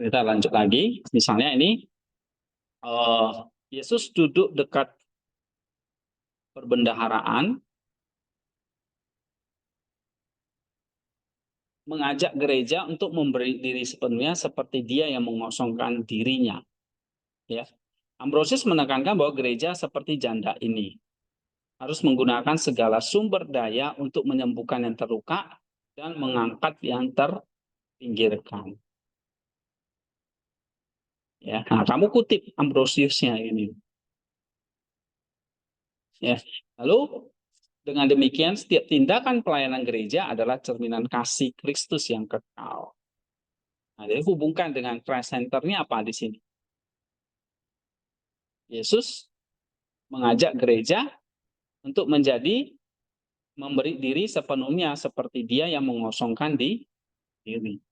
Kita lanjut lagi. Misalnya ini Yesus duduk dekat perbendaharaan, mengajak gereja untuk memberi diri sepenuhnya seperti dia yang mengosongkan dirinya. Ya. Ambrosius menekankan bahwa gereja seperti janda ini harus menggunakan segala sumber daya untuk menyembuhkan yang terluka dan mengangkat yang terpinggirkan. Ya, nah, kamu kutip Ambrosiusnya ini. Ya. Lalu dengan demikian setiap tindakan pelayanan gereja adalah cerminan kasih Kristus yang kekal. Nah, jadi hubungkan dengan Christ Center-nya apa di sini? Yesus mengajak gereja untuk memberi diri sepenuhnya seperti dia yang mengosongkan diri.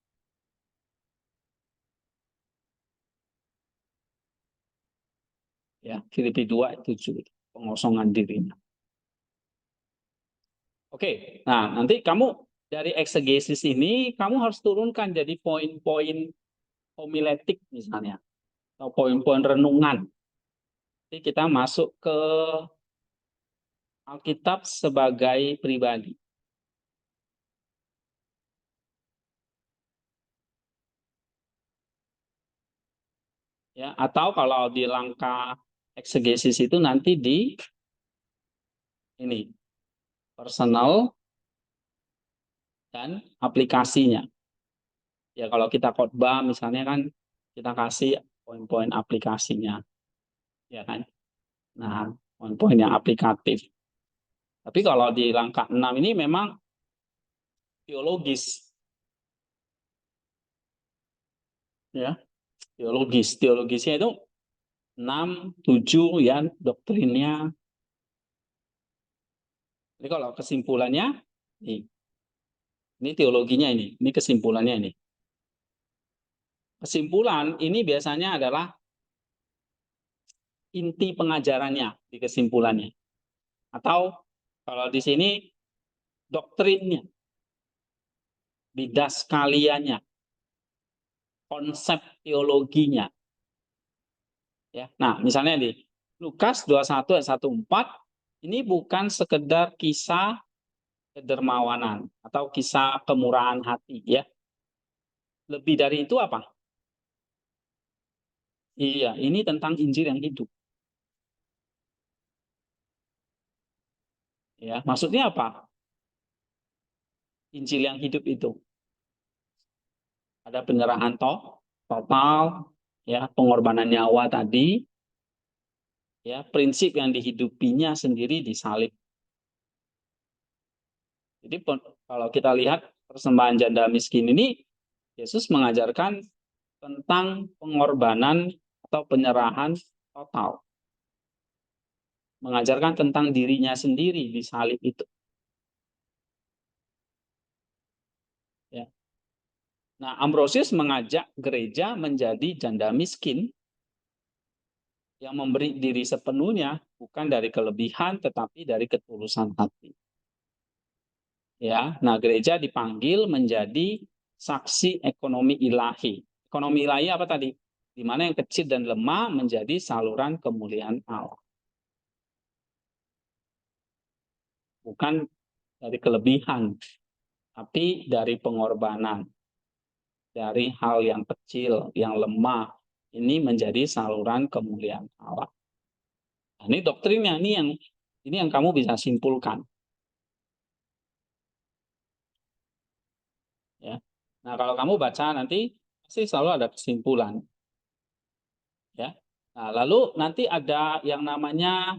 Ya, Filipi 2:7, pengosongan dirinya. Oke, nah nanti kamu dari eksegesis ini kamu harus turunkan jadi poin-poin homiletik misalnya atau poin-poin renungan. Jadi kita masuk ke Alkitab sebagai pribadi. Ya, atau kalau di langkah eksegesis itu nanti di ini personal dan aplikasinya. Ya kalau kita khotbah misalnya kan kita kasih poin-poin aplikasinya, ya kan. Nah, poin-poin yang aplikatif. Tapi kalau di langkah 6 ini memang teologis. Ya, teologis. Teologisnya itu 6, 7 ya doktrinnya. Jadi kalau kesimpulannya ini teologinya ini kesimpulannya ini. Kesimpulan ini biasanya adalah inti pengajarannya di kesimpulannya. Atau kalau di sini doktrinnya, didaskalianya, konsep teologinya. Ya. Nah, misalnya di Lukas 21 ayat 1-4 ini bukan sekedar kisah kedermawanan atau kisah kemurahan hati ya. Lebih dari itu apa? Iya, ini tentang Injil yang hidup. Ya, maksudnya apa? Injil yang hidup itu ada penyerahan total, ya, pengorbanan nyawa tadi, ya, prinsip yang dihidupinya sendiri disalib. Jadi kalau kita lihat persembahan janda miskin ini, Yesus mengajarkan tentang pengorbanan atau penyerahan total. Mengajarkan tentang dirinya sendiri di salib itu. Ya. Nah, Ambrosius mengajak gereja menjadi janda miskin yang memberi diri sepenuhnya bukan dari kelebihan tetapi dari ketulusan hati. Ya, nah gereja dipanggil menjadi saksi ekonomi ilahi. Ekonomi ilahi apa tadi? Di mana yang kecil dan lemah menjadi saluran kemuliaan Allah. Bukan dari kelebihan, tapi dari pengorbanan. Dari hal yang kecil, yang lemah, ini menjadi saluran kemuliaan Allah. Nah, ini doktrinnya, ini yang kamu bisa simpulkan. Ya. Nah, kalau kamu baca nanti pasti selalu ada kesimpulan. Ya. Nah, lalu nanti ada yang namanya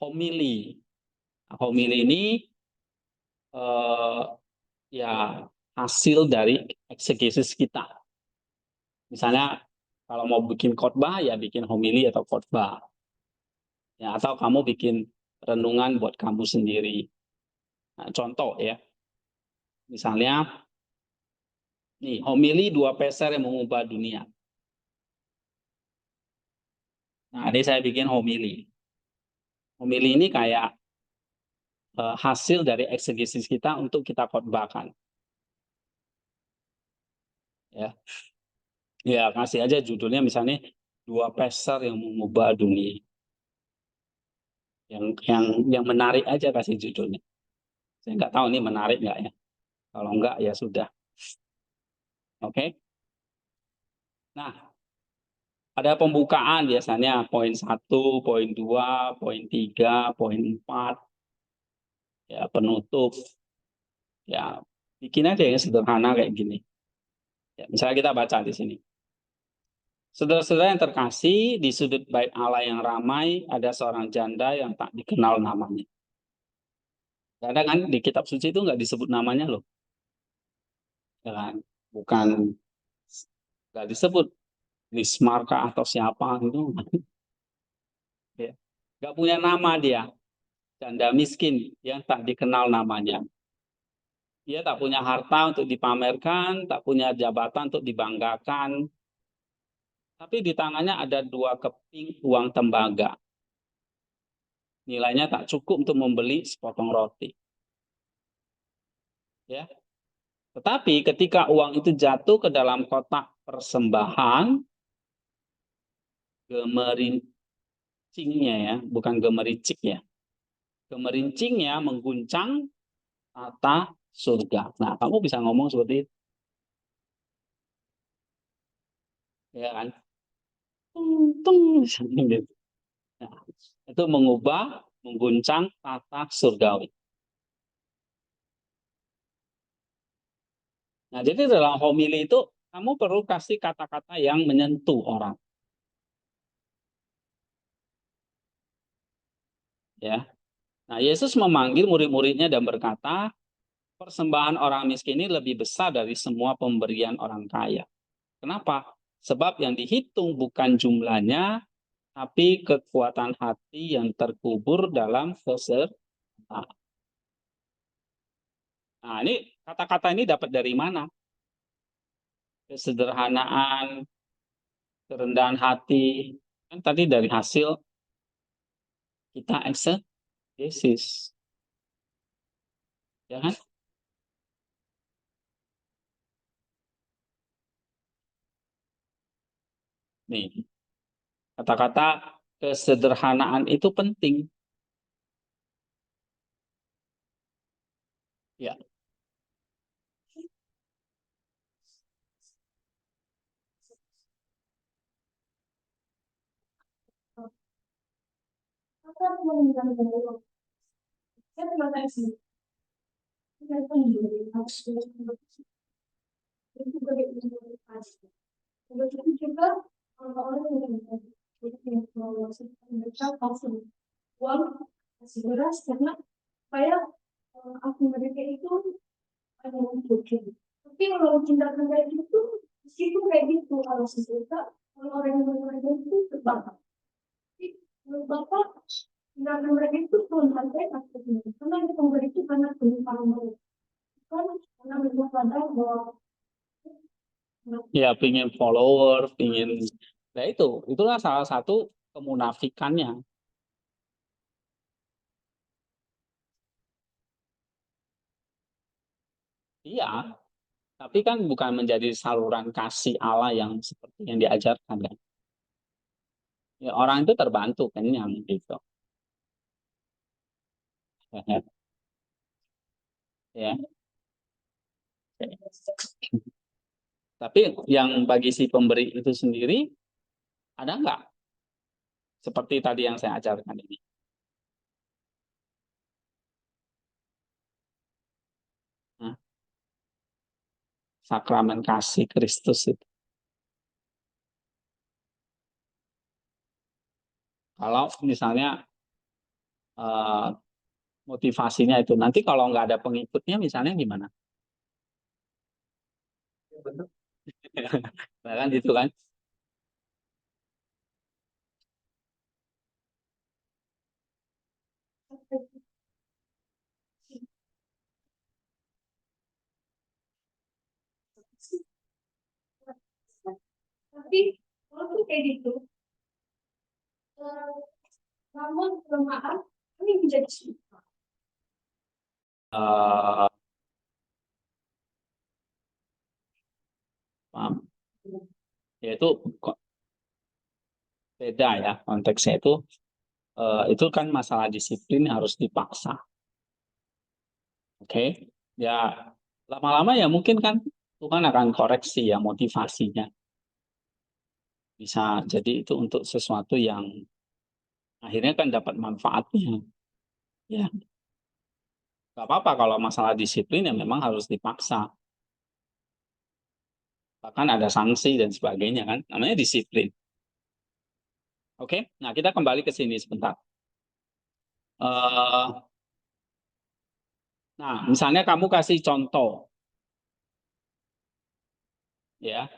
homili. Nah, homili ini ya hasil dari eksegesis kita. Misalnya kalau mau bikin khotbah ya bikin homili atau khotbah. Ya, atau kamu bikin renungan buat kamu sendiri. Nah, contoh ya. Misalnya nih, homili 2 peser yang mengubah dunia. Nah, ini saya bikin homili. Homili ini kayak hasil dari eksegesis kita untuk kita khotbahkan. Ya, ya kasih aja judulnya misalnya dua peser yang mengubah dunia. Yang menarik aja kasih judulnya. Saya nggak tahu ini menarik nggak ya. Kalau nggak ya sudah. Oke. Nah, ada pembukaan biasanya poin satu, poin 2, poin 3, poin 4, ya penutup. Ya, bikin aja yang sederhana kayak gini. Ya, misalnya kita baca di sini. Saudara-saudara yang terkasih, di sudut bait Allah yang ramai, ada seorang janda yang tak dikenal namanya. Kadang kan di kitab suci itu nggak disebut namanya loh. Ya kan? Bukan, nggak disebut Lismarka atau siapa gitu. Ya. Nggak punya nama dia. Janda miskin yang tak dikenal namanya. Dia tak punya harta untuk dipamerkan, tak punya jabatan untuk dibanggakan. Tapi di tangannya ada dua keping uang tembaga. Nilainya tak cukup untuk membeli sepotong roti. Ya. Tetapi ketika uang itu jatuh ke dalam kotak persembahan, gemerincingnya ya, bukan gemericik ya. Gemerincingnya mengguncang tata surga. Nah, kamu bisa ngomong seperti itu, ya kan? Tung, tung, gitu. Nah, itu mengubah, mengguncang tata surgawi. Nah, jadi dalam homili itu kamu perlu kasih kata-kata yang menyentuh orang, ya. Nah, Yesus memanggil murid-muridnya dan berkata, persembahan orang miskin ini lebih besar dari semua pemberian orang kaya. Kenapa? Sebab yang dihitung bukan jumlahnya, tapi kekuatan hati yang terkubur dalam keserakahan. Nah, ini kata-kata ini dapat dari mana? Kesederhanaan, kerendahan hati. Kan tadi dari hasil kita eksegesis, ya kan? Nih, kata-kata kesederhanaan itu penting. Ya, ya pingin follower, pingin, nah itu, itulah salah satu kemunafikannya. Iya, tapi kan bukan menjadi saluran kasih Allah yang seperti yang diajarkan kan. Ya, orang itu terbantu kenyang gitu. Ya. Tapi yang bagi si pemberi itu sendiri ada nggak seperti tadi yang saya ajarkan ini? Nah, sakramen kasih Kristus itu. Kalau misalnya eh, motivasinya itu nanti kalau nggak ada pengikutnya misalnya gimana? Nah, kan gitu kan? Eh, Yaitu beda ya konteksnya itu kan masalah disiplin harus dipaksa. Oke, ya lama-lama ya mungkin kan Tuhan akan koreksi ya motivasinya. Bisa jadi itu untuk sesuatu yang akhirnya kan dapat manfaatnya. Ya, nggak apa-apa kalau masalah disiplin ya memang harus dipaksa. Bahkan ada sanksi dan sebagainya kan, namanya disiplin. Oke, nah kita kembali ke sini sebentar. Eh, nah, misalnya kamu kasih contoh, ya,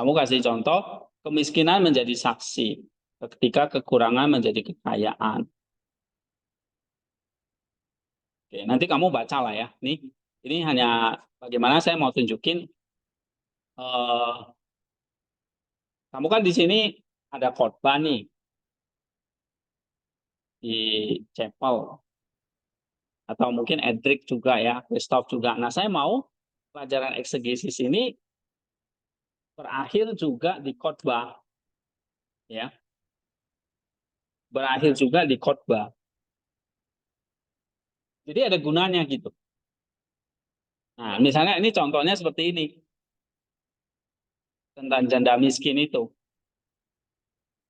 kamu kasih contoh kemiskinan menjadi saksi, ketika kekurangan menjadi kekayaan. Oke, nanti kamu baca lah ya. Ini hanya bagaimana saya mau tunjukin. Eh, kamu kan di sini ada khotbah nih di chapel atau mungkin Edric juga ya, Christoph juga. Nah, saya mau pelajaran eksegesis ini berakhir juga di khotbah, ya, berakhir juga di khotbah. Jadi ada gunanya gitu. Nah, misalnya ini contohnya seperti ini tentang janda miskin itu.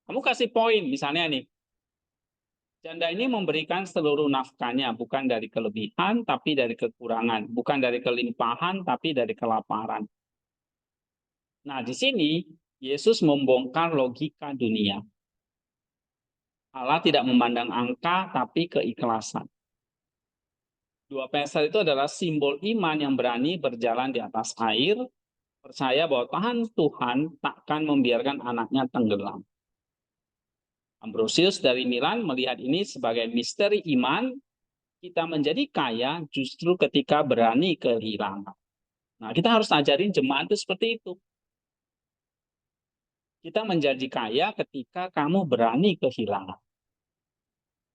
Kamu kasih poin, misalnya nih, janda ini memberikan seluruh nafkahnya, bukan dari kelebihan, tapi dari kekurangan. Bukan dari kelimpahan, tapi dari kelaparan. Nah, di sini Yesus membongkar logika dunia. Allah tidak memandang angka, tapi keikhlasan. Dua peser itu adalah simbol iman yang berani berjalan di atas air, percaya bahwa Tuhan takkan membiarkan anaknya tenggelam. Ambrosius dari Milan melihat ini sebagai misteri iman, kita menjadi kaya justru ketika berani kehilangan. Nah, kita harus ajarin jemaat itu seperti itu. Kita menjadi kaya ketika kamu berani kehilangan.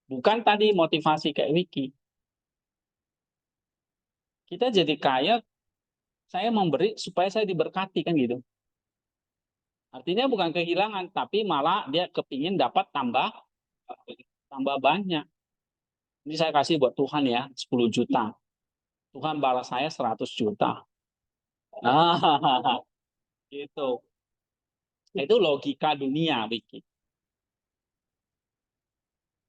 Bukan tadi motivasi kayak Wiki. Kita jadi kaya, saya memberi supaya saya diberkati kan gitu. Artinya bukan kehilangan, tapi malah dia kepingin dapat tambah banyak. Ini saya kasih buat Tuhan ya, 10 juta. Tuhan balas saya 100 juta. Nah, gitu. Itu logika dunia, Wiki.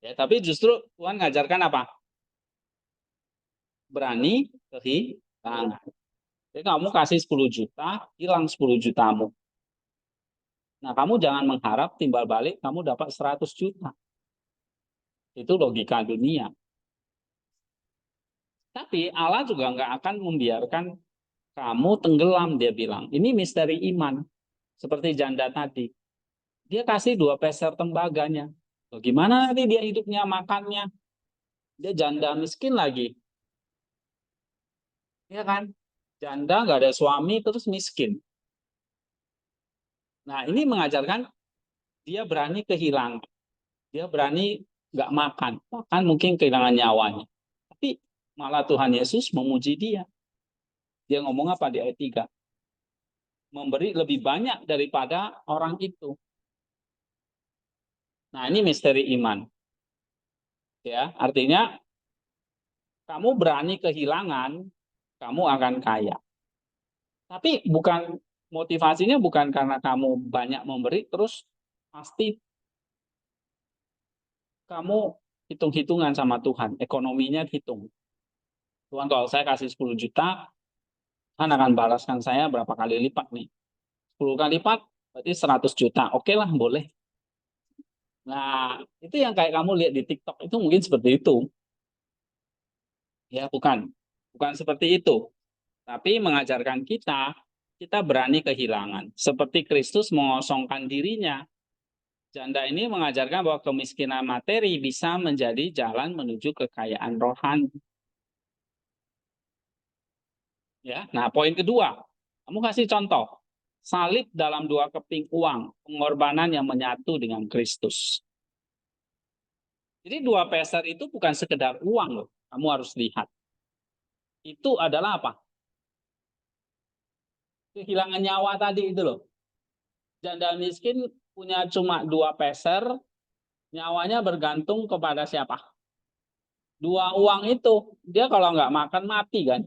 Ya, tapi justru Tuhan ngajarkan apa? Berani kehilangan. Jadi kamu kasih 10 juta, hilang 10 jutamu. Nah, kamu jangan mengharap timbal balik kamu dapat 100 juta. Itu logika dunia. Tapi Allah juga nggak akan membiarkan kamu tenggelam, dia bilang. Ini misteri iman. Seperti janda tadi. Dia kasih 2 peser tembaganya. Bagaimana nanti dia hidupnya, makannya? Dia janda miskin lagi. Ya kan? Janda nggak ada suami terus miskin. Nah, ini mengajarkan dia berani kehilangan. Dia berani nggak makan. Bahkan mungkin kehilangan nyawanya. Tapi malah Tuhan Yesus memuji dia. Dia ngomong apa di ayat 3? Memberi lebih banyak daripada orang itu. Nah, ini misteri iman. Ya, artinya kamu berani kehilangan, kamu akan kaya. Tapi motivasinya bukan karena kamu banyak memberi, terus pasti kamu hitung-hitungan sama Tuhan, ekonominya hitung. Tuhan, kalau saya kasih 10 juta, Tuhan akan balaskan saya berapa kali lipat nih? 10 kali lipat, berarti 100 juta. Oke lah, boleh. Nah, itu yang kayak kamu lihat di TikTok, itu mungkin seperti itu. Ya, bukan. Bukan seperti itu. Tapi mengajarkan kita berani kehilangan. Seperti Kristus mengosongkan dirinya. Janda ini mengajarkan bahwa kemiskinan materi bisa menjadi jalan menuju kekayaan rohani. Ya, nah poin kedua, kamu kasih contoh salib dalam 2 keping uang, pengorbanan yang menyatu dengan Kristus. Jadi 2 peser itu bukan sekedar uang loh, kamu harus lihat. Itu adalah apa? Kehilangan nyawa tadi itu loh. Janda miskin punya cuma 2 peser, nyawanya bergantung kepada siapa? 2 uang itu. Dia kalau nggak makan mati kan.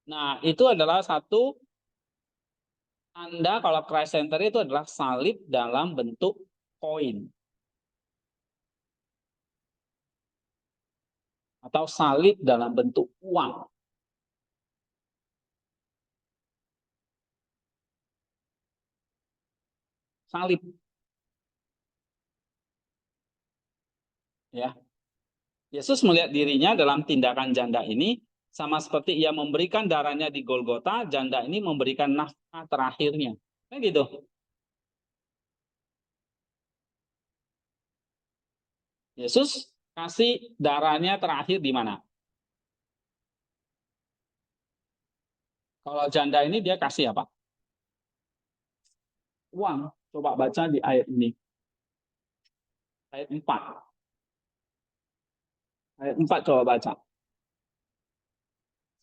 Nah, itu adalah satu tanda kalau Christ Center itu adalah salib dalam bentuk koin. Atau salib dalam bentuk uang. Salib. Ya. Yesus melihat dirinya dalam tindakan janda ini sama seperti ia memberikan darahnya di Golgota, janda ini memberikan nafkah terakhirnya. Kan gitu. Yesus kasih darahnya terakhir di mana? Kalau janda ini dia kasih apa? Uang. Coba baca di ayat ini. Ayat 4. Ayat 4 coba baca.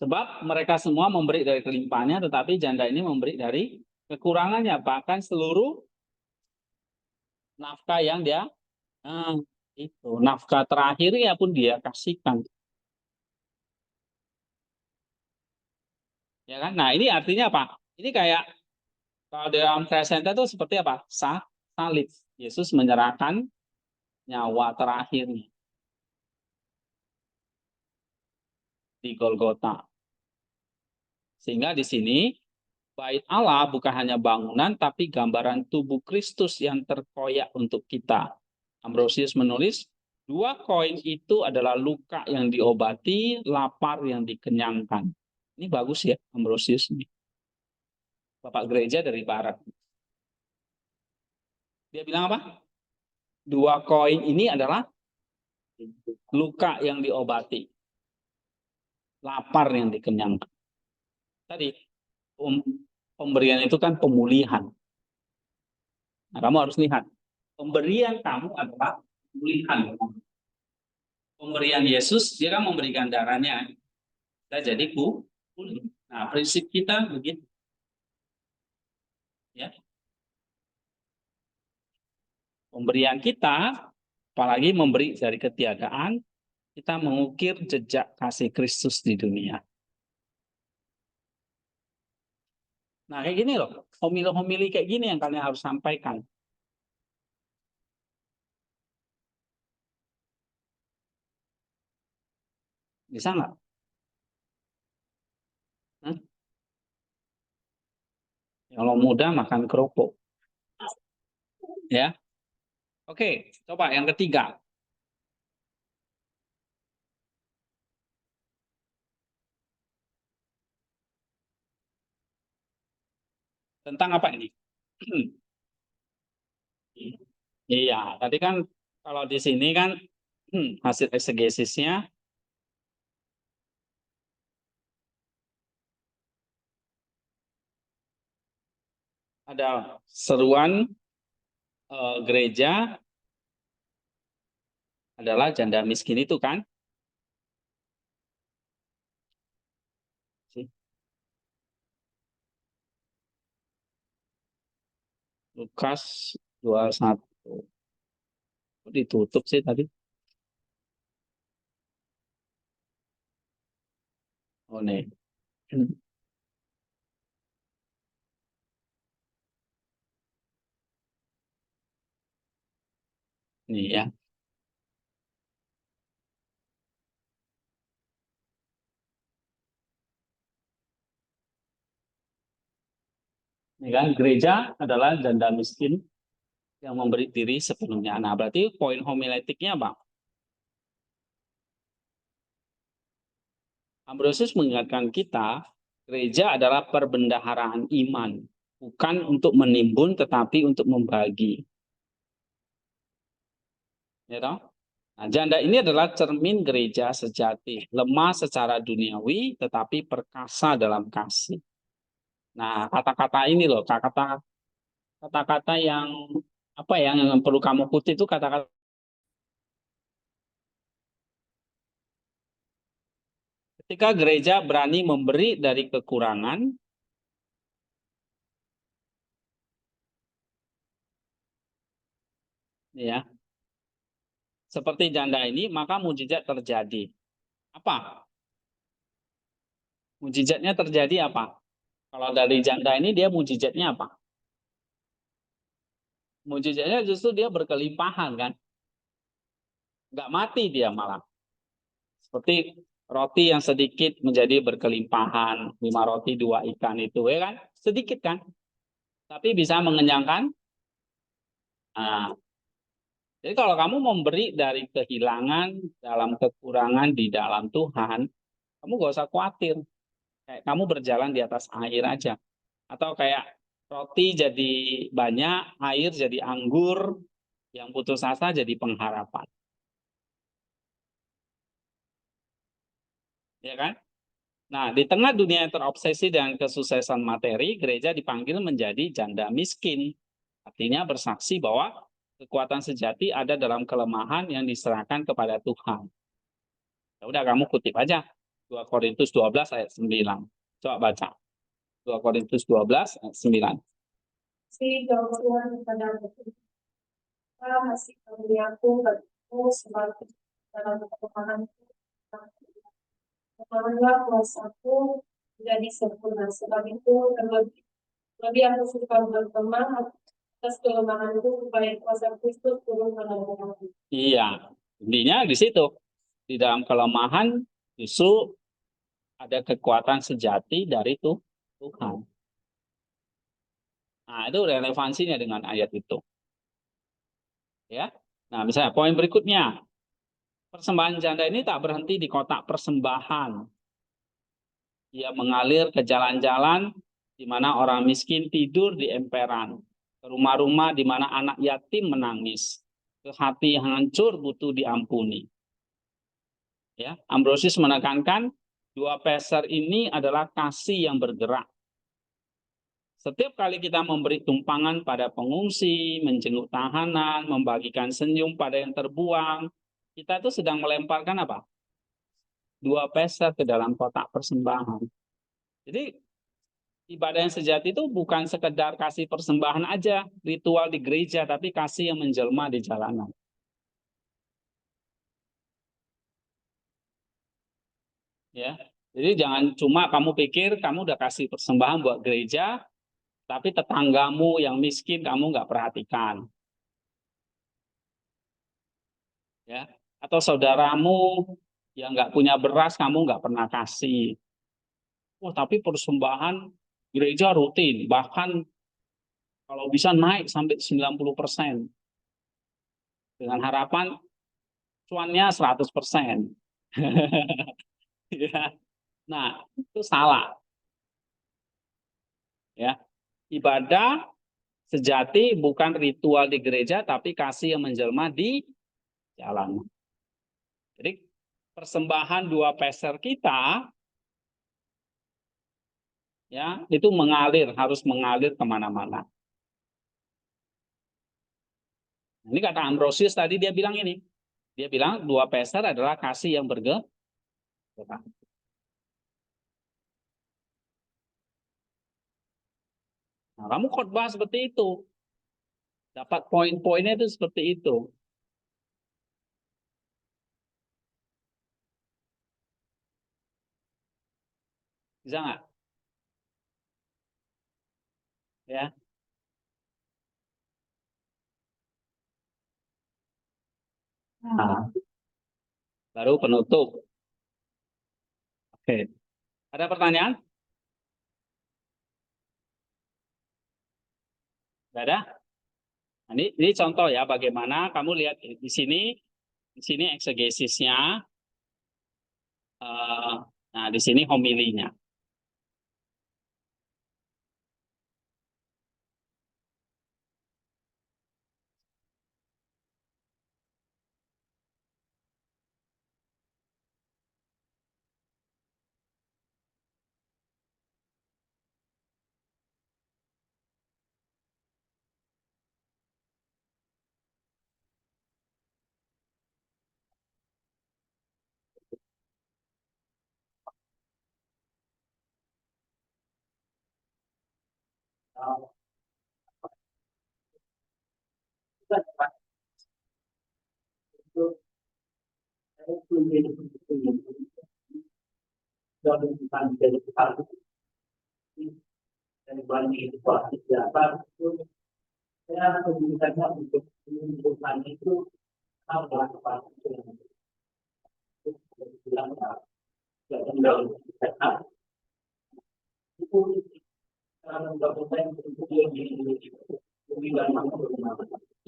Sebab mereka semua memberi dari kelimpahannya, tetapi janda ini memberi dari kekurangannya. Bahkan seluruh nafkah yang dia itu nafkah terakhirnya pun dia kasihkan. Ya kan? Nah, ini artinya apa? Ini kayak kalau dalam presenter itu seperti apa? Salib. Yesus menyerahkan nyawa terakhirnya di Golgota. Sehingga di sini bait Allah bukan hanya bangunan tapi gambaran tubuh Kristus yang terkoyak untuk kita. Ambrosius menulis, 2 koin itu adalah luka yang diobati, lapar yang dikenyangkan. Ini bagus ya Ambrosius ini. Bapak gereja dari barat. Dia bilang apa? 2 koin ini adalah luka yang diobati, lapar yang dikenyangkan. Tadi pemberian itu kan pemulihan. Nah, kamu harus lihat, pemberian kamu adalah pemulihan. Pemberian Yesus, dia kan memberikan darahnya. Kita jadi pulih. Nah, prinsip kita begitu. Ya. Pemberian kita, apalagi memberi dari ketiadaan, kita mengukir jejak kasih Kristus di dunia. Nah, kayak gini loh, homili-homili kayak gini yang kalian harus sampaikan. Bisa nggak? Kalau muda makan kerupuk. Ya. Oke, coba yang ketiga. Tentang apa ini? Iya, tadi kan kalau di sini kan hasil eksegesisnya ada seruan gereja adalah janda miskin itu kan? Lukas 21. Ditutup sih tadi. Oh, nih. Nih ya. Ini kan gereja adalah janda miskin yang memberi diri sepenuhnya. Nah, berarti poin homiletiknya Bang. Ambrosius mengingatkan kita, gereja adalah perbendaharaan iman, bukan untuk menimbun tetapi untuk membagi. Ya toh? Nah, janda ini adalah cermin gereja sejati, lemah secara duniawi tetapi perkasa dalam kasih. Nah, kata-kata ini loh, kata-kata yang apa ya, yang perlu kamu kutip itu kata-kata ketika gereja berani memberi dari kekurangan, ya. Seperti janda ini, maka mujizat terjadi. Apa? Mujizatnya terjadi apa? Kalau dari janda ini dia mujizatnya apa? Mujizatnya justru dia berkelimpahan kan? Nggak mati dia malah. Seperti roti yang sedikit menjadi berkelimpahan, 5 roti 2 ikan itu, ya kan? Sedikit kan? Tapi bisa mengenyangkan. Nah, jadi kalau kamu memberi dari kehilangan dalam kekurangan di dalam Tuhan, kamu gak usah khawatir. Kayak kamu berjalan di atas air aja. Atau kayak roti jadi banyak, air jadi anggur, yang putus asa jadi pengharapan. Ya kan? Nah, di tengah dunia yang terobsesi dengan kesuksesan materi, gereja dipanggil menjadi janda miskin. Artinya bersaksi bahwa kekuatan sejati ada dalam kelemahan yang diserahkan kepada Tuhan. Ya udah kamu kutip aja 2 Korintus 12 ayat 9. Coba baca. 2 Korintus 12 ayat 9. Si Tuhan kepada kita masih mengaku bagimu sebagai dalam kelemahan kepalanya kuasaku menjadi sempurna. Sebab itu lebih aku suka berteman atas kelemahanku supaya kuasa Kristus turun dalam aku. Iya, intinya di situ. Di dalam kelemahan justru ada kekuatan sejati dari Tuhan. Nah, itu relevansinya dengan ayat itu. Ya. Nah, misalnya poin berikutnya, persembahan janda ini tak berhenti di kotak persembahan. Ia mengalir ke jalan-jalan di mana orang miskin tidur di emperan, ke rumah-rumah di mana anak yatim menangis, ke hati yang hancur butuh diampuni. Ya, Ambrosius menekankan 2 peser ini adalah kasih yang bergerak. Setiap kali kita memberi tumpangan pada pengungsi, menjenguk tahanan, membagikan senyum pada yang terbuang, kita itu sedang melemparkan apa? 2 peser ke dalam kotak persembahan. Jadi ibadah yang sejati itu bukan sekedar kasih persembahan aja, ritual di gereja, tapi kasih yang menjelma di jalanan. Ya, jadi jangan cuma kamu pikir kamu udah kasih persembahan buat gereja, tapi tetanggamu yang miskin kamu nggak perhatikan, ya. Atau saudaramu yang nggak punya beras kamu nggak pernah kasih. Oh, tapi persembahan gereja rutin, bahkan kalau bisa naik sampai 90% dengan harapan cuannya 100%. Ya. Nah, itu salah. Ya, ibadah sejati bukan ritual di gereja, tapi kasih yang menjelma di jalan. Jadi persembahan 2 peser kita ya itu mengalir, harus mengalir kemana-mana. Ini kata Ambrosius tadi dia bilang ini, dia bilang 2 peser adalah kasih yang bergerak. Nah, kamu khotbah seperti itu, dapat poin-poinnya itu seperti itu. Bisa nggak? Ya. Nah, baru penutup. Oke. Ada pertanyaan? Nggak ada? Nah, ini contoh ya bagaimana kamu lihat di sini eksegesisnya, nah di sini homilinya.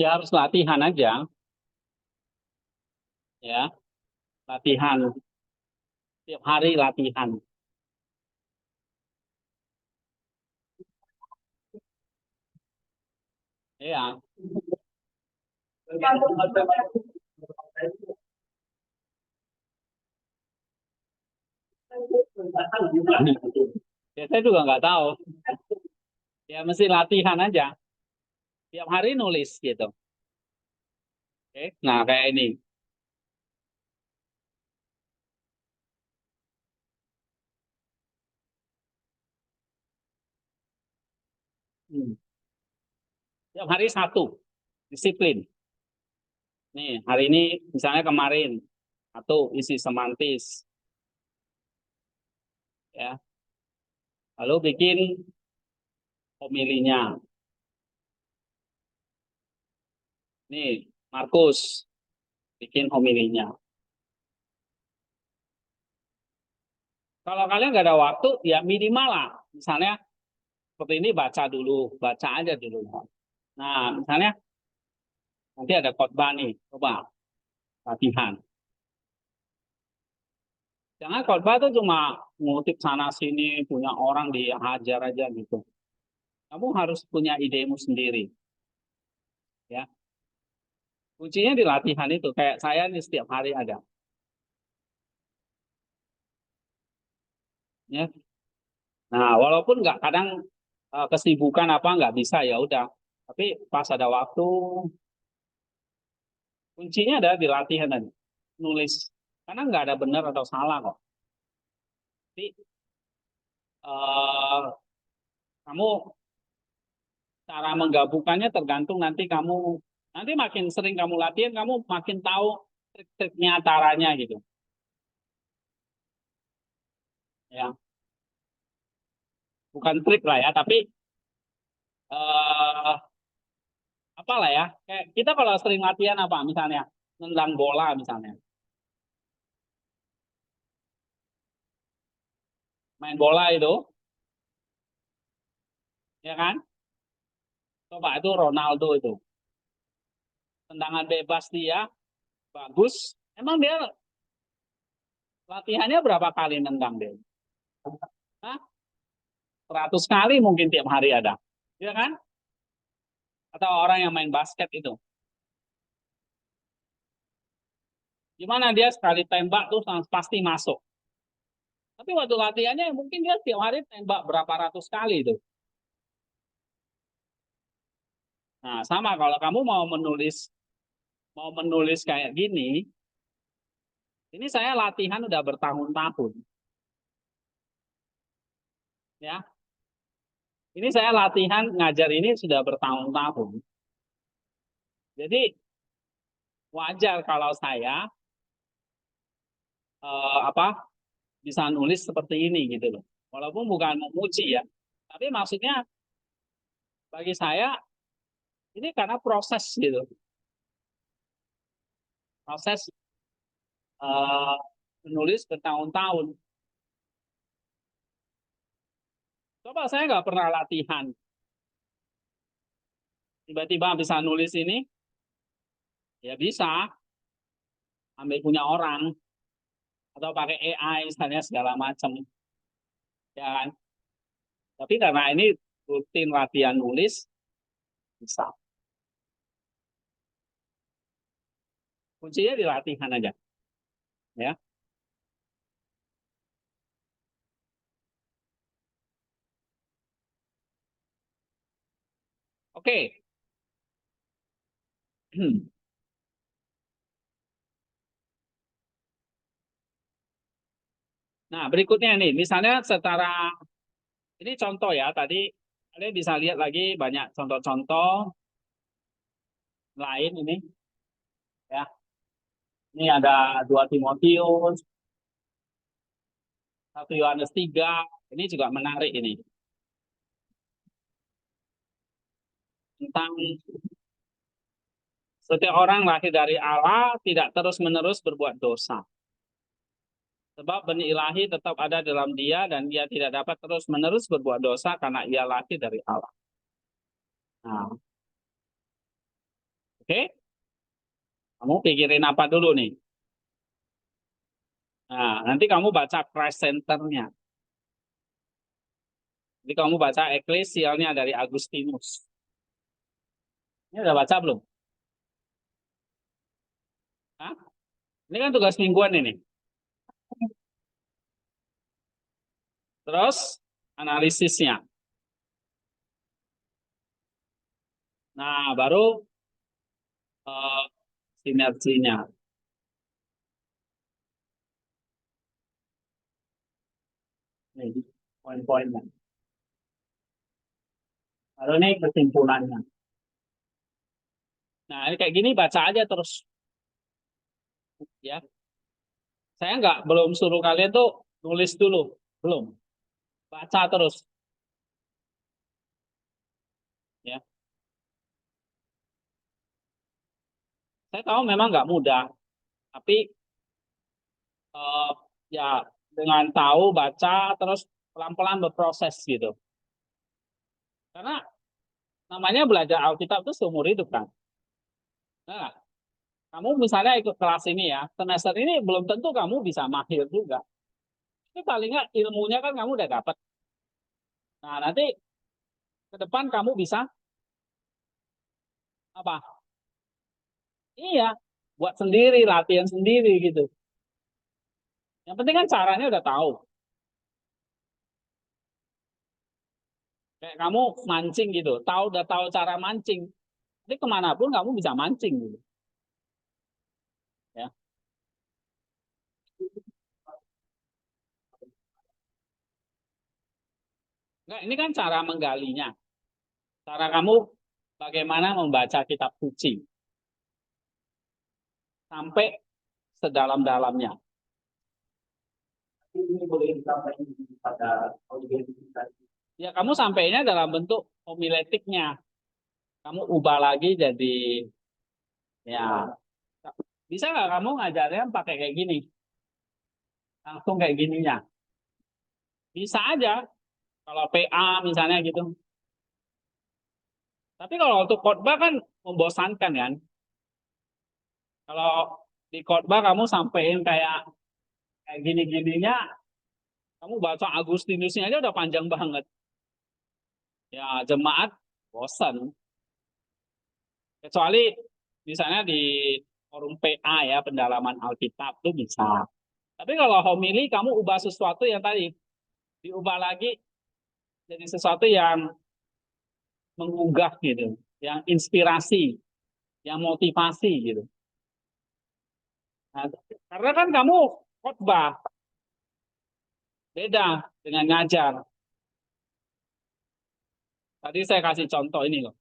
Ya harus latihan aja, ya latihan tiap hari latihan. Ya, ya saya juga nggak tahu. Ya mesti latihan aja, tiap hari nulis gitu. Oke, nah kayak ini. Hmm. Tiap hari satu, disiplin. Nih, hari ini misalnya kemarin satu isi semantis, ya. Lalu bikin homilinya. Nih, Markus bikin homilinya. Kalau kalian nggak ada waktu, ya minimal lah. Misalnya seperti ini baca dulu, baca aja dulu. Nah, misalnya nanti ada khotbah nih, coba latihan. Jangan khotbah tuh cuma ngutip sana sini, punya orang dihajar aja gitu. Kamu harus punya idemu sendiri, ya. Kuncinya di latihan itu. Kayak saya nih setiap hari ada, ya. Nah, walaupun nggak kadang kesibukan apa nggak bisa ya udah. Tapi pas ada waktu, kuncinya ada di latihan dan nulis. Karena nggak ada benar atau salah kok. Tapi eh, kamu cara menggabungkannya tergantung nanti makin sering kamu latihan, kamu makin tahu trik-triknya, caranya gitu. Ya, bukan trik lah ya, tapi eh, apalah ya. Kayak kita kalau sering latihan apa misalnya nendang bola misalnya, main bola itu, ya kan? Coba itu Ronaldo itu, tendangan bebas dia bagus. Emang dia latihannya berapa kali nendang dia? Hah? 100 kali mungkin tiap hari ada, ya kan? Atau orang yang main basket itu, gimana dia sekali tembak tuh pasti masuk. Tapi waktu latihannya mungkin dia tiap hari tembak berapa ratus kali itu. Nah, sama kalau kamu mau menulis kayak gini, ini saya latihan udah bertahun-tahun, ya. Ini saya latihan ngajar ini sudah bertahun-tahun. Jadi wajar kalau saya apa bisa nulis seperti ini gitu loh. Walaupun bukan memuji ya, tapi maksudnya bagi saya ini karena proses gitu, proses eh, menulis bertahun-tahun. Coba saya nggak pernah latihan, tiba-tiba bisa nulis ini, ya bisa ambil punya orang atau pakai AI misalnya segala macam, ya kan? Tapi karena ini rutin latihan nulis bisa. Kuncinya di latihan aja, ya. Oke. Nah, berikutnya nih, misalnya secara ini contoh ya, tadi kalian bisa lihat lagi banyak contoh-contoh lain ini, ya. Ini ada 2 Timotius, 1 Yohanes 3. Ini juga menarik ini. Tentang setiap orang lahir dari Allah tidak terus-menerus berbuat dosa. Sebab benih ilahi tetap ada dalam dia dan dia tidak dapat terus-menerus berbuat dosa karena ia lahir dari Allah. Nah, oke? Kamu pikirin apa dulu nih? Nah, nanti kamu baca Christ Center-nya. Jadi kamu baca Eklesialnya dari Agustinus. Ini udah baca belum? Hah? Ini kan tugas mingguan ini. Terus analisisnya. Nah, baru eh, sinerginya. Ini poin-poinnya. Baru ini kesimpulannya. Nah, ini kayak gini baca aja terus. Ya, saya belum suruh kalian tuh nulis dulu. Belum. Baca terus. Ya, saya tahu memang nggak mudah. Tapi eh, ya dengan tahu baca terus pelan-pelan berproses gitu. Karena namanya belajar Alkitab itu seumur hidup kan. Nah, kamu misalnya ikut kelas ini ya, semester ini belum tentu kamu bisa mahir juga. Tapi paling nggak ilmunya kan kamu udah dapat. Nah, nanti ke depan kamu bisa apa? Iya, buat sendiri, latihan sendiri gitu. Yang penting kan caranya udah tahu. Kayak kamu mancing gitu, udah tahu cara mancing. Jadi kemanapun kamu bisa mancing gitu. Ya. Nah, ini kan cara menggalinya. Cara kamu bagaimana membaca kitab suci sampai sedalam-dalamnya. Ini boleh disampaikan pada audiens kita. Ya, kamu sampainya dalam bentuk homiletiknya. Kamu ubah lagi jadi ya bisa nggak kamu ngajarnya pakai kayak gini? Langsung kayak gininya. Bisa aja kalau PA misalnya gitu. Tapi kalau untuk khotbah kan membosankan kan. Kalau di khotbah kamu sampein kayak kayak gini-gininya, kamu baca Agustinusnya aja udah panjang banget. Ya jemaat bosan. Kecuali misalnya di forum PA ya, pendalaman Alkitab tuh bisa. Tapi kalau homili kamu ubah sesuatu yang tadi diubah lagi jadi sesuatu yang menggugah gitu, yang inspirasi, yang motivasi gitu. Nah, karena kan kamu khotbah beda dengan ngajar. Tadi saya kasih contoh ini loh,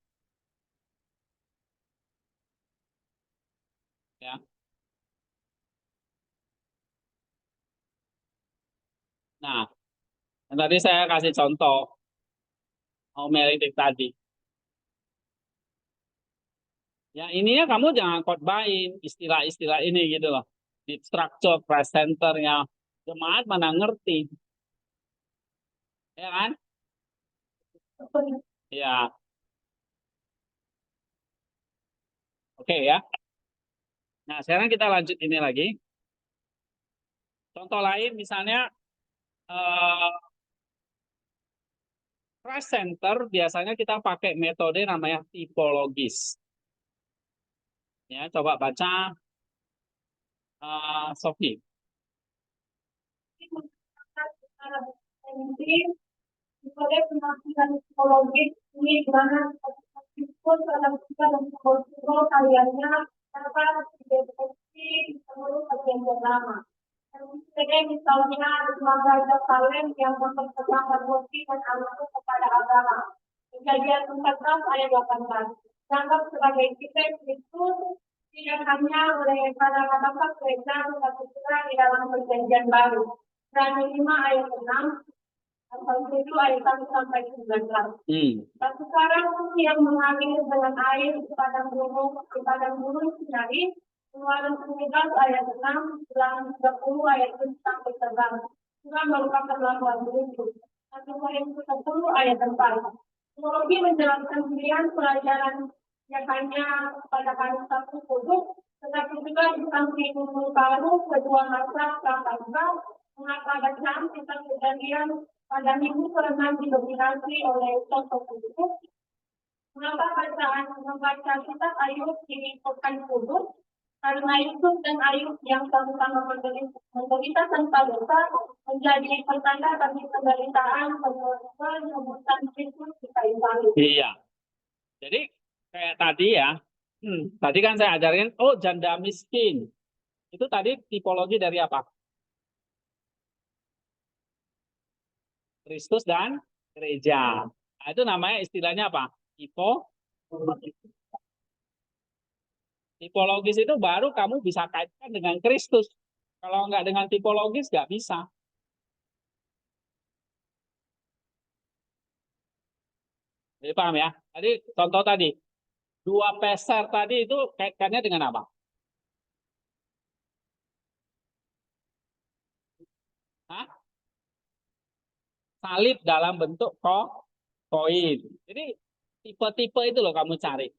ya. Nah, yang tadi saya kasih contoh homiletik tadi. Ya ininya kamu jangan khotbahin istilah-istilah ini gitu loh. Di structure presenternya jemaat mana ngerti, ya kan? Ya, oke ya. Nah, sekarang kita lanjut ini lagi. Contoh lain misalnya eh, Christ Center biasanya kita pakai metode namanya tipologis. Ya, coba baca Sofi. Sebagai penampilan psikologis ini gimana meskipun dalam kita dan psikolog kaliannya tanpa dideteksi seluruh bagian pertama. Sebagai misalnya lembaga kalian yang memperkembangkan musik dan anakku kepada agama. Kejadian 14 ayat 18. Dianggap sebagai kita Kristus tidak hanya oleh para bapak gereja tetapi juga di dalam perjanjian baru. Ibrani 5 ayat 6 pasal 7 ayat 1 sampai 19. Dan sekarang yang mengalir dengan air kepada gunung Sinai, Keluaran 19 ayat 6, Ulangan 30 ayat 7 sampai 11. Juga merupakan lakuan berikut. 1 Korintus 10 ayat 4. Teologi menjelaskan pilihan pelajaran yang hanya pada kayu satu kudus, tetapi juga di samping baru kedua masa prasaja, mengapa bacaan tentang kejadian pada minggu ke-6 didominasi oleh contoh kudus, mengapa bacaan membaca kitab Ayub di pekan kudus, karena Yusuf dan Ayub yang sama-sama menderita tanpa dosa menjadi pertanda bagi penderitaan penebusan Kristus di kayu salib. Iya. Jadi kayak tadi ya, tadi kan saya ajarin, janda miskin. Itu tadi tipologi dari apa? Kristus dan gereja. Nah, itu namanya istilahnya apa? Tipologis itu baru kamu bisa kaitkan dengan Kristus. Kalau nggak dengan tipologis, nggak bisa. Jadi paham ya? Tadi contoh tadi, 2 peser tadi itu kaitannya dengan apa? Hah? Salib dalam bentuk koin. Jadi tipe-tipe itu loh kamu cari.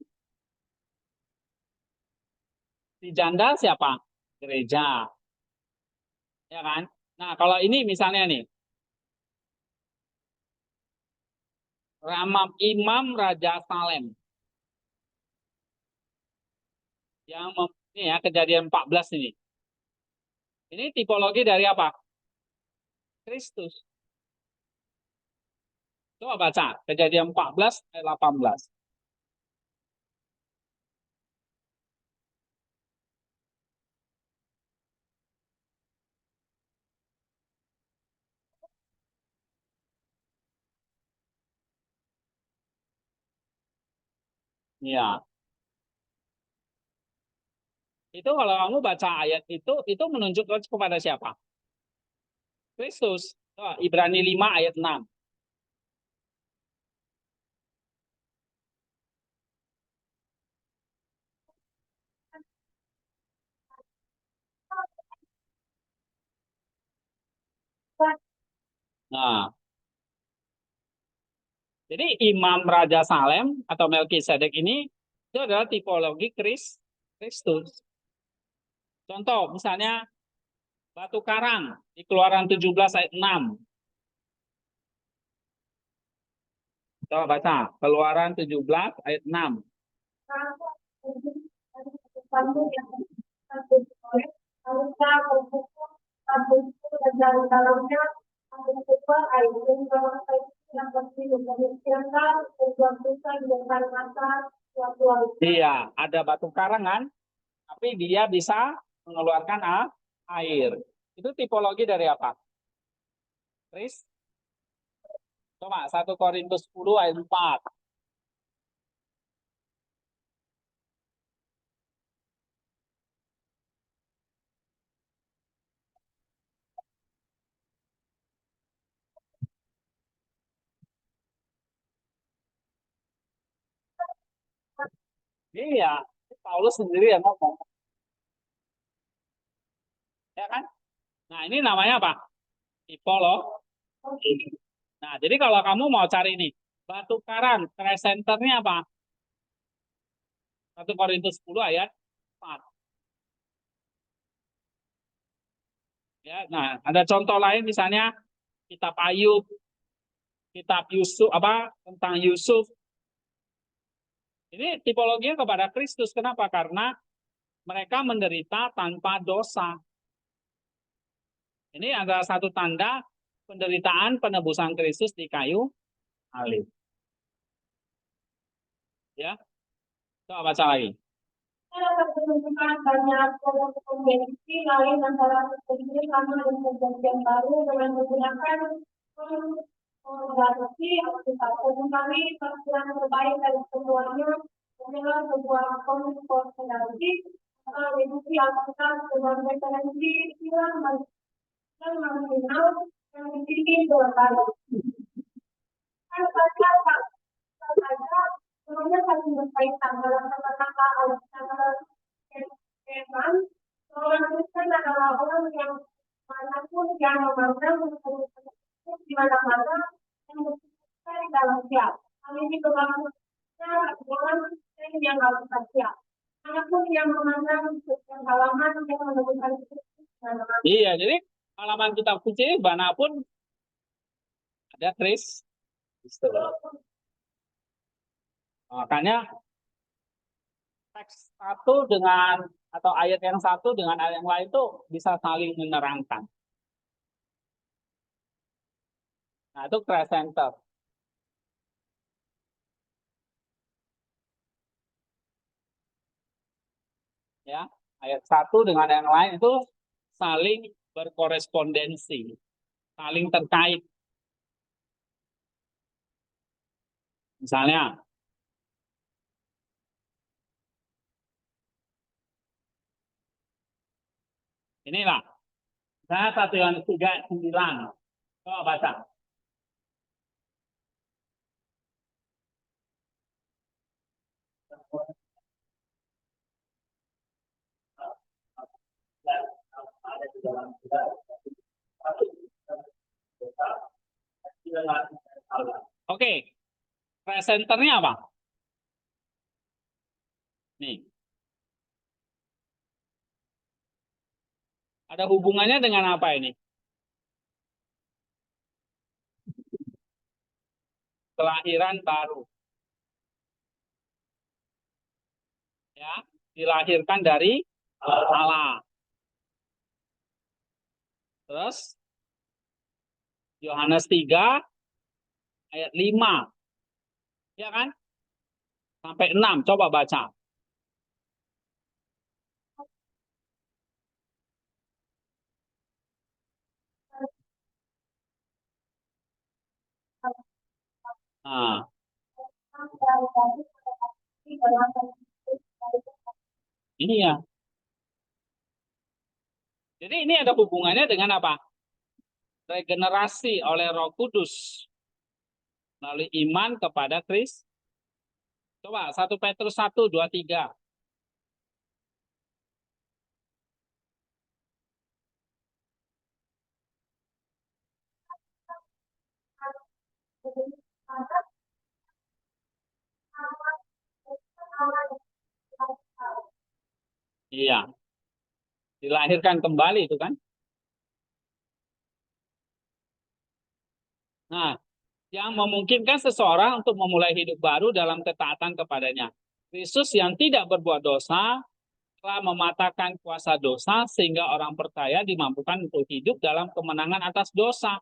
Di janda siapa? Gereja. Ya kan? Nah, kalau ini misalnya nih, Imam Raja Salem. Yang ini ya, kejadian 14 ini. Ini tipologi dari apa? Kristus. Coba baca kejadian 14 ayat 18. Ya. Itu kalau kamu baca ayat itu menunjukkan kepada siapa? Kristus. Ibrani 5 ayat 6. Nah, jadi Imam Raja Salem atau Melkisedek ini itu adalah tipologi Kristus. Contoh misalnya batu karang di Keluaran 17 ayat 6. Coba baca Keluaran 17 ayat 6. Iya, ada batu karang kan, tapi dia bisa mengeluarkan air. Itu tipologi dari apa? Kris? Coba 1 Korintus 10 ayat 4. Iya, Paulus sendiri yang ngomong. Ya kan? Nah, ini namanya apa? Tipologi. Nah, jadi kalau kamu mau cari nih, batu karang, centernya apa? 1 Korintus 10 ayat 4. Ya, nah, ada contoh lain misalnya kitab Ayub, kitab Yusuf tentang Yusuf. Ini tipologinya kepada Kristus. Kenapa? Karena mereka menderita tanpa dosa. Ini adalah satu tanda penderitaan penebusan Kristus di kayu salib. Ya, coba baca lagi. Menunjukkan banyak kombinasi lain antara perjanjian lama dan perjanjian baru dengan menggunakan kombinasi kali yang terbaik dari semuanya adalah sebuah kombinasi Reduksi alkohol dengan referensi silang dan mengenal yang dimiliki berbagai. Kan saja semuanya saling berkaitan dalam kata-kata Al-Quran. Seorang Kristen adalah orang yang manapun yang memandang di mana-mana yang berada di dalam siap. Hal ini berlaku orang Kristen yang harus siap. Manapun yang memandang yang halaman yang menemukan Iya, jadi halaman kitab suci manapun ada Kris. Makanya teks satu dengan atau ayat yang satu dengan ayat yang lain itu bisa saling menerangkan. Nah, itu Christ Center. Ya, ayat satu dengan yang lain itu saling berkorespondensi, saling terkait. Misalnya, inilah, saya 1 Yohanes 3:9. Coba baca. Oke, presenternya apa? Nih, ada hubungannya dengan apa ini? Kelahiran baru. Ya, dilahirkan dari Allah. Terus Yohanes 3 ayat 5. Ya kan? Sampai 6, coba baca. Nah, ini ya. Jadi ini ada hubungannya dengan apa? Regenerasi oleh Roh Kudus melalui iman kepada Kristus. Coba 1 Petrus 1, 2, 3. Iya, dilahirkan kembali itu kan. Nah, yang memungkinkan seseorang untuk memulai hidup baru dalam ketaatan kepadanya. Kristus yang tidak berbuat dosa telah mematahkan kuasa dosa sehingga orang percaya dimampukan untuk hidup dalam kemenangan atas dosa.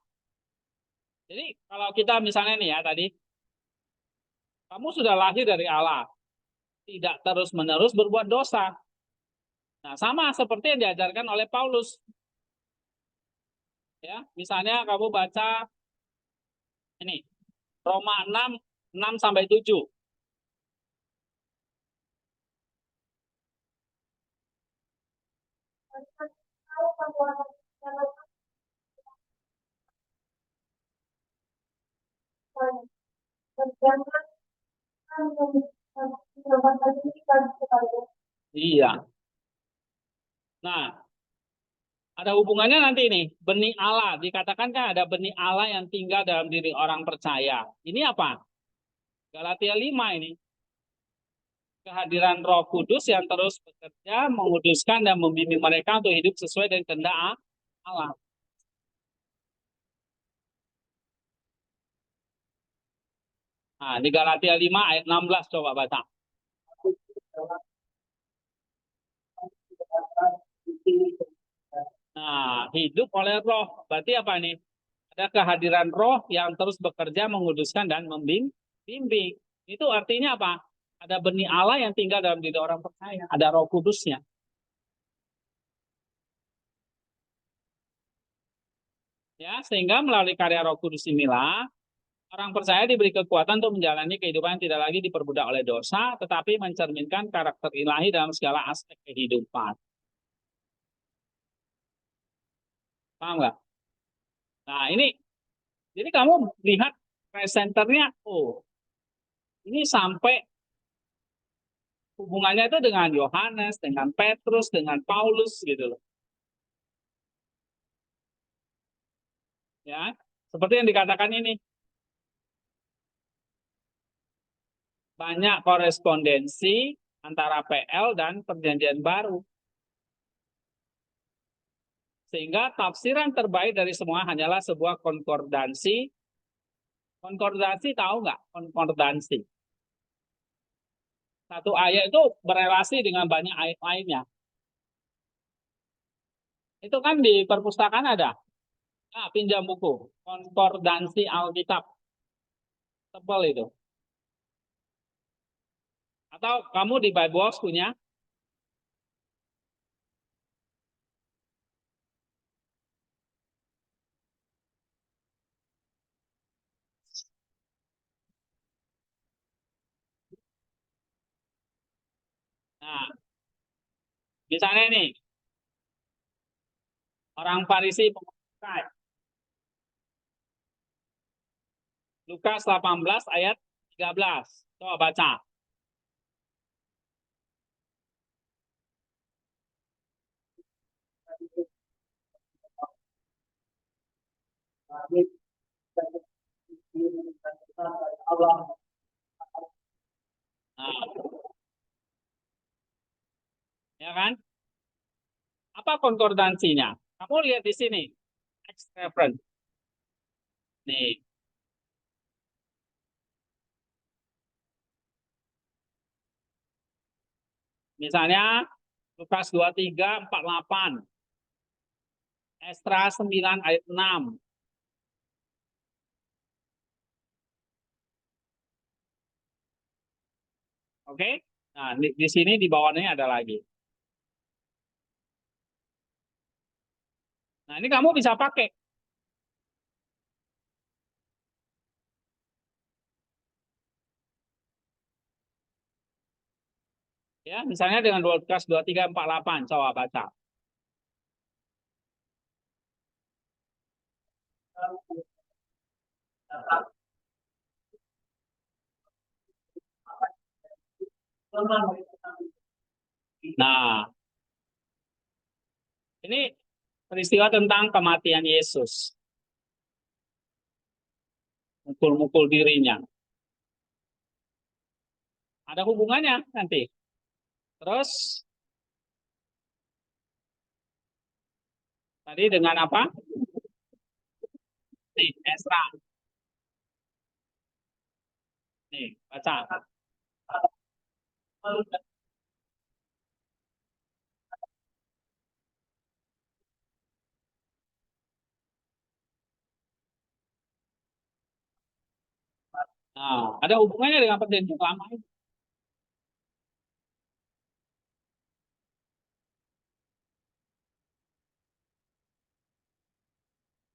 Jadi kalau kita misalnya nih ya tadi, kamu sudah lahir dari Allah, tidak terus-menerus berbuat dosa. Nah, sama seperti yang diajarkan oleh Paulus. Ya, misalnya kamu baca ini Roma 6, 6 sampai 7. Iya. Nah, ada hubungannya nanti ini. Benih Allah. Dikatakan kan ada benih Allah yang tinggal dalam diri orang percaya. Ini apa? Galatia 5 ini. Kehadiran Roh Kudus yang terus bekerja, menguduskan dan membimbing mereka untuk hidup sesuai dengan kehendak Allah. Nah, di Galatia 5 ayat 16 coba baca. Nah, hidup oleh Roh. Berarti apa nih? Ada kehadiran Roh yang terus bekerja, menguduskan dan membimbing. Itu artinya apa? Ada benih Allah yang tinggal dalam diri orang percaya. Ada Roh Kudusnya. Ya, sehingga melalui karya Roh Kudus inilah Orang percaya diberi kekuatan untuk menjalani kehidupan yang tidak lagi diperbudak oleh dosa, tetapi mencerminkan karakter ilahi dalam segala aspek kehidupan. Paham nggak? Nah, ini, jadi kamu lihat presenternya, oh, ini sampai hubungannya itu dengan Yohanes, dengan Petrus, dengan Paulus gitu loh. Ya, seperti yang dikatakan ini, banyak korespondensi antara PL dan Perjanjian Baru. Sehingga tafsiran terbaik dari semua hanyalah sebuah konkordansi. Konkordansi tahu nggak? Konkordansi. Satu ayat itu berelasi dengan banyak ayat lainnya. Itu kan di perpustakaan ada. Nah, pinjam buku. Konkordansi Alkitab. Tebal itu. Atau kamu di Bibleworks punya. Nah, misalnya nih, orang Farisi pemakai. Lukas 18 ayat 13. Coba baca. Nah, ya kan? Apa konkordansinya? Kamu lihat di sini. Text reference. Nih, misalnya Lukas 23, 48. Esra 9 ayat 6. Oke? Nah, di sini di bawahnya ada lagi. Nah, ini kamu bisa pakai. Ya, misalnya dengan Lukas 23, 48. Coba baca. Nah, ini peristiwa tentang kematian Yesus. Mukul-mukul dirinya. Ada hubungannya nanti. Terus, tadi dengan apa? Nih, Esra. Nih, baca. Nah, ada hubungannya dengan perjanjian lama itu.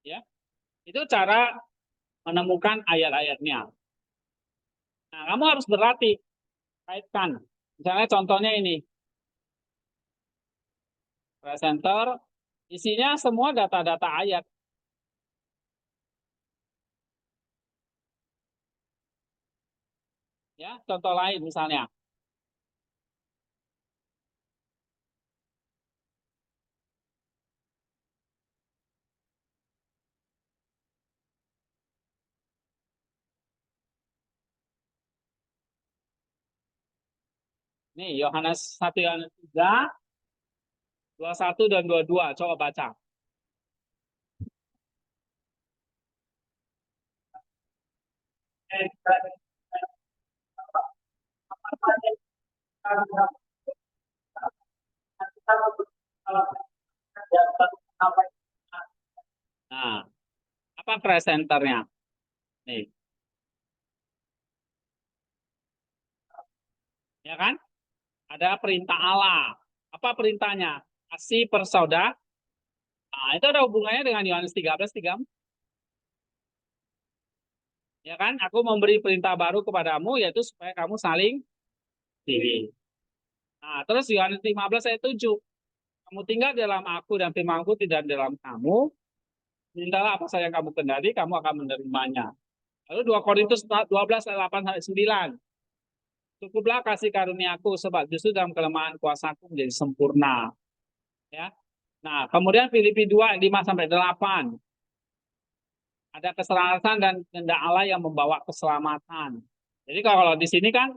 Ya, itu cara menemukan ayat-ayatnya. Nah, kamu harus berlatih, kaitkan. Misalnya contohnya ini, presenter, isinya semua data-data ayat. Ya, contoh lain misalnya. Nih, Yohanes 1 Yohanes 3, 21 dan 22. Coba baca. Nah, apa presenternya? Nih, ya kan? Ada perintah Allah. Apa perintahnya? Kasih persaudara. Nah, itu ada hubungannya dengan Yohanes 13, 3. Ya kan? Aku memberi perintah baru kepadamu yaitu supaya kamu saling diri. Nah, terus Yohanes 15 ayat 7. Kamu tinggal dalam aku dan firmanku tidak dalam kamu. Mintalah apa saja yang kamu kendali, kamu akan menerimanya. Lalu 2 Korintus 12 ayat 8 sampai 9. Cukuplah kasih karuniaku sebab justru dalam kelemahan kuasaku menjadi sempurna. Ya. Nah, kemudian Filipi 2 ayat 5 sampai 8. Ada keselarasan dan kehendak Allah yang membawa keselamatan. Jadi kalau di sini kan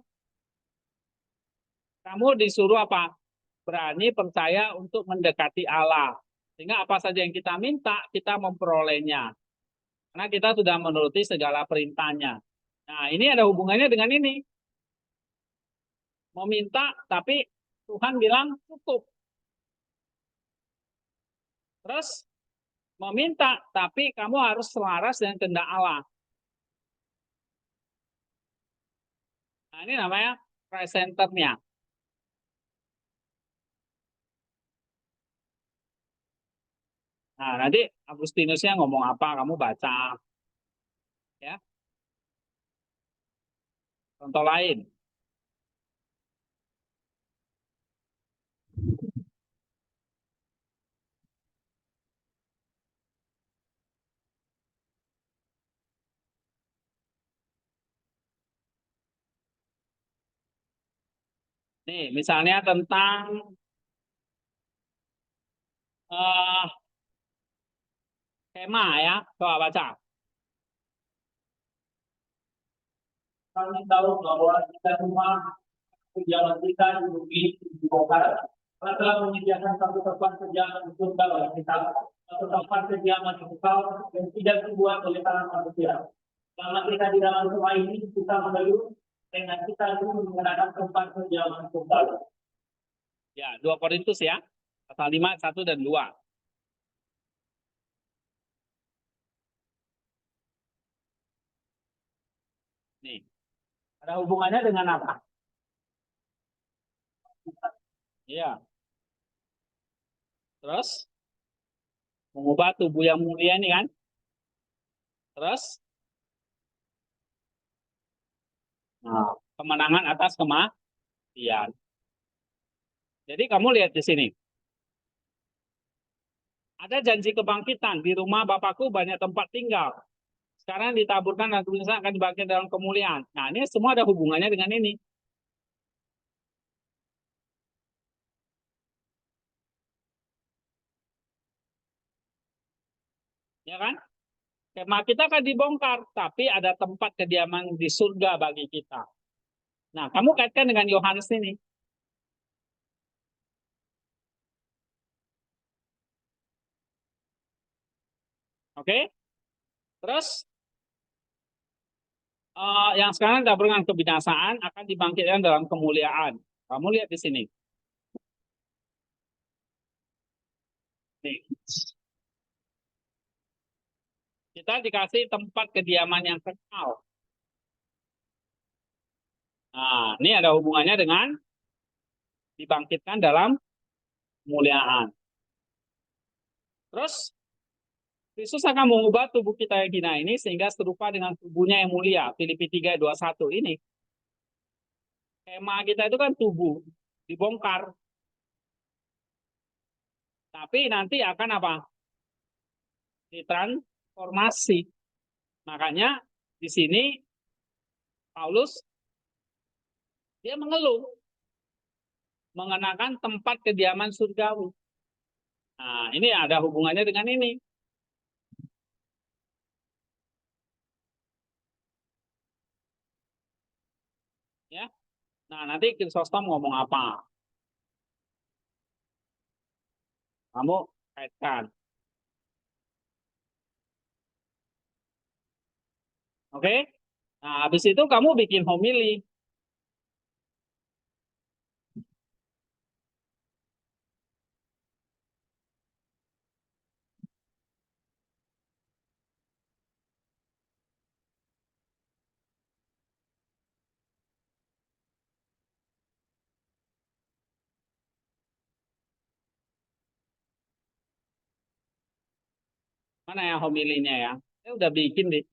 kamu disuruh apa? Berani percaya untuk mendekati Allah. Sehingga apa saja yang kita minta, kita memperolehnya. Karena kita sudah menuruti segala perintahnya. Nah, ini ada hubungannya dengan ini. Meminta, tapi Tuhan bilang cukup. Terus meminta, tapi kamu harus selaras dengan kehendak Allah. Nah, ini namanya Christ Center-nya. Nah, nanti Agustinusnya ngomong apa, kamu baca. Ya, contoh lain. Nih, misalnya tentang uh, skema ya. Coba baca. Kami tahu bahwa kita semua kerjaan kita di bumi dibongkar. Allah telah menyediakan satu tempat kerjaan untuk bagi kita, satu tempat kerjaan yang kekal dan tidak dibuat oleh tangan manusia. Selama kita di dalam rumah ini, kita mengeluh dengan kita itu menggunakan tempat kerjaan untuk kekal. Ya, 2 Korintus ya, pasal 5, 1 dan 2. Nih, ada hubungannya dengan apa? Iya, terus mengubah tubuh yang mulia ini kan. Terus, nah, kemenangan atas kematian. Jadi kamu lihat di sini. Ada janji kebangkitan. Di rumah Bapakku banyak tempat tinggal. Sekarang ditaburkan dan tulisan akan dibangkitkan dalam kemuliaan. Nah, ini semua ada hubungannya dengan ini. Ya kan? Kemah kita akan dibongkar, tapi ada tempat kediaman di surga bagi kita. Nah, kamu kaitkan dengan Yohanes ini. Oke? Terus, yang sekarang ditaburkan kebinasaan akan dibangkitkan dalam kemuliaan. Kamu lihat di sini. Nih. Kita dikasih tempat kediaman yang kekal. Nah, ini ada hubungannya dengan dibangkitkan dalam kemuliaan. Terus Kristus akan mengubah tubuh kita yang hina ini sehingga serupa dengan tubuhnya yang mulia. Filipi 3:21 ini. Kemah kita itu kan tubuh dibongkar. Tapi nanti akan apa? Ditransformasi. Makanya di sini Paulus dia mengeluh mengenakan tempat kediaman surgawi. Nah, ini ada hubungannya dengan ini. Ya. Nah, nanti Chrysostom ngomong apa? Kamu kaitkan. Oke? Nah, habis itu kamu bikin homili. Mana ya homilinya ya? Saya udah bikin deh.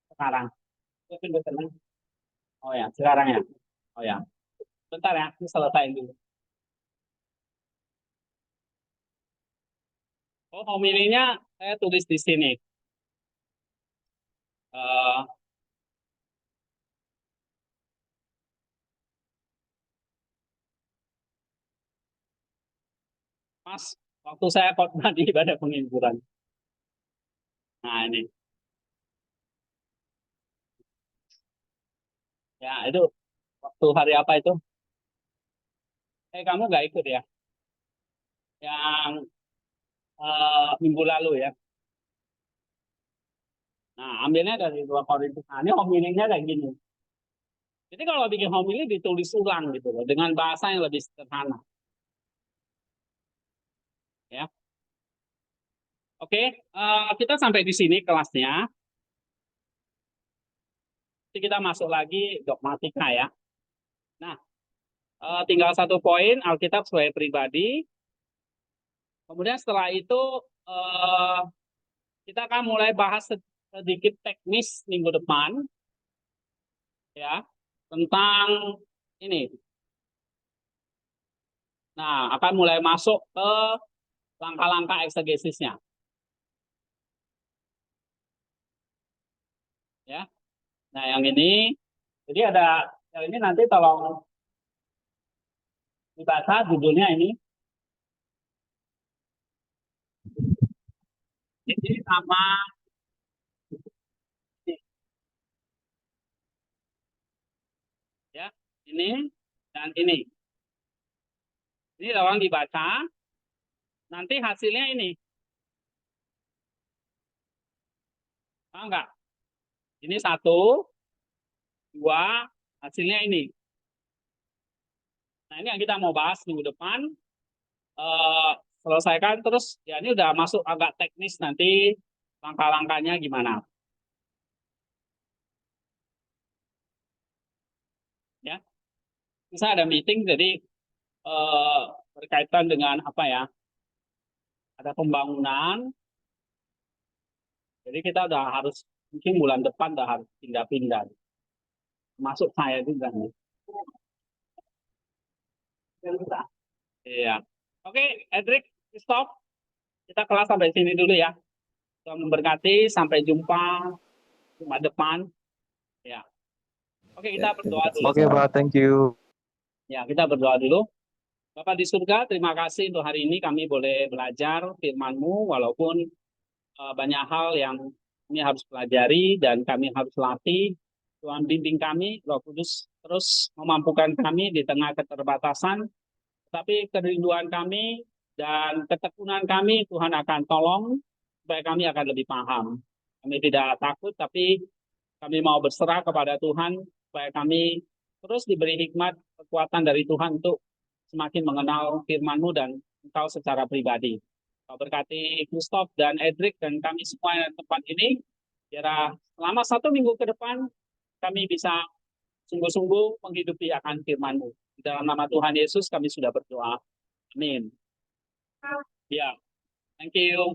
Sekarang. Oh ya, sekarang ya. Oh ya. Bentar ya, ini selesai dulu. Oh, homilinya saya tulis di sini. Eh, Mas, waktu saya khotbah di ibadah penghiburan. Nah, ini. Ya, itu waktu hari apa itu? Kamu nggak ikut ya? Yang minggu lalu ya. Nah, ambilnya dari 2 Korintus. Nah, ini homilinya kayak gini. Jadi kalau bikin homili ditulis ulang gitu loh, dengan bahasa yang lebih sederhana. Ya, oke. Kita sampai di sini kelasnya. Jadi kita masuk lagi dogmatika ya. Nah, tinggal 1 poin Alkitab sebagai pribadi. Kemudian setelah itu eh, kita akan mulai bahas sedikit teknis minggu depan ya tentang ini. Nah, akan mulai masuk ke langkah-langkah eksegesisnya ya. Nah, yang ini jadi yang ini nanti tolong dibaca judulnya ini. Ini sama ya, ini dan ini. Ini tolong dibaca. Nanti hasilnya ini. Tahu nggak? Ini 1, 2, hasilnya ini. Nah, ini yang kita mau bahas minggu depan. Eh, Selesaikan terus ya, ini udah masuk agak teknis nanti langkah-langkahnya gimana ya. Bisa ada meeting jadi eh, berkaitan dengan apa ya, ada pembangunan, jadi kita udah harus mungkin bulan depan udah harus pindah-pindah, masuk saya juga nih. Iya, oke. Edric, stop, kita kelas sampai sini dulu ya. Tuhan memberkati, sampai jumpa Jumat depan ya. Oke, kita berdoa dulu. Oke, Pak, thank you. Ya, kita berdoa dulu. Bapak di surga, terima kasih untuk hari ini kami boleh belajar firman-Mu, walaupun banyak hal yang kami harus pelajari dan kami harus latih. Tuhan bimbing kami, Roh Kudus terus memampukan kami di tengah keterbatasan, tapi kerinduan kami dan ketekunan kami Tuhan akan tolong supaya kami akan lebih paham. Kami tidak takut, tapi kami mau berserah kepada Tuhan supaya kami terus diberi hikmat, kekuatan dari Tuhan untuk semakin mengenal firman-Mu dan Engkau secara pribadi. Kau berkati Christoph dan Edric dan kami semua yang tempat ini. Biar selama 1 minggu ke depan kami bisa sungguh-sungguh menghidupi akan firman-Mu. Di dalam nama Tuhan Yesus kami sudah berdoa. Amin. Ya, thank you.